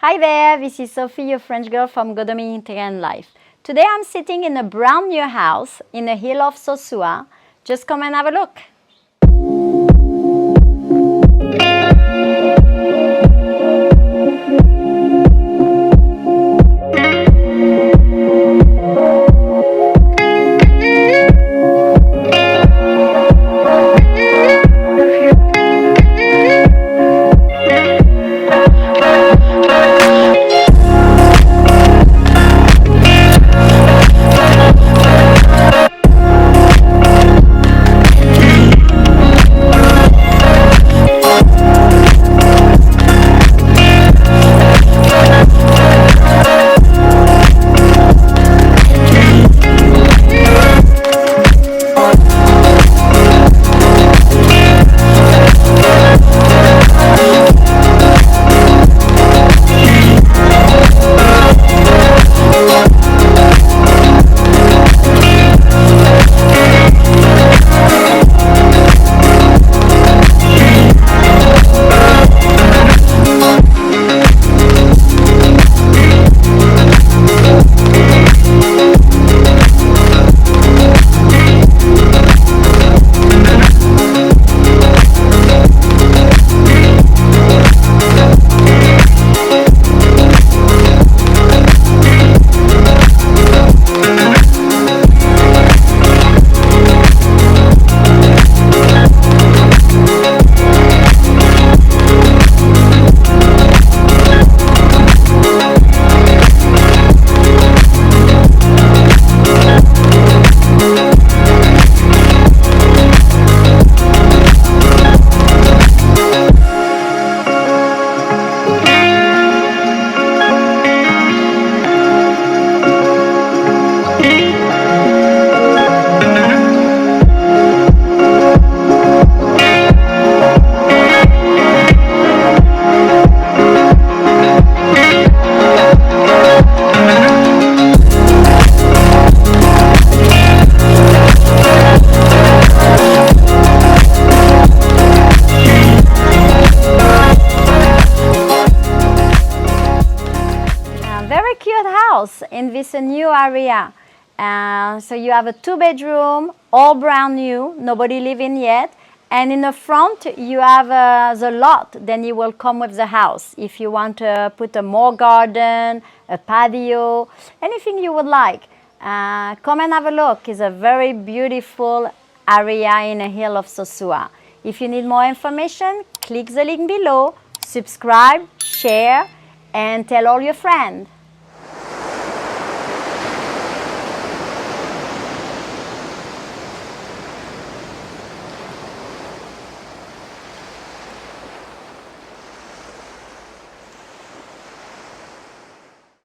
Hi there, this is Sophie, your French girl from Dominican life. Today I'm sitting in a brand new house in the hill of Sosua. Just come and have a look. Very cute house in this new area. So you have a 2-bedroom, all brand new, nobody living yet. And in the front you have the lot, then it will come with the house. If you want to put a more garden, a patio, anything you would like, come and have a look. It's a very beautiful area in the hill of Sosua. If you need more information, click the link below, subscribe, share, and tell all your friends.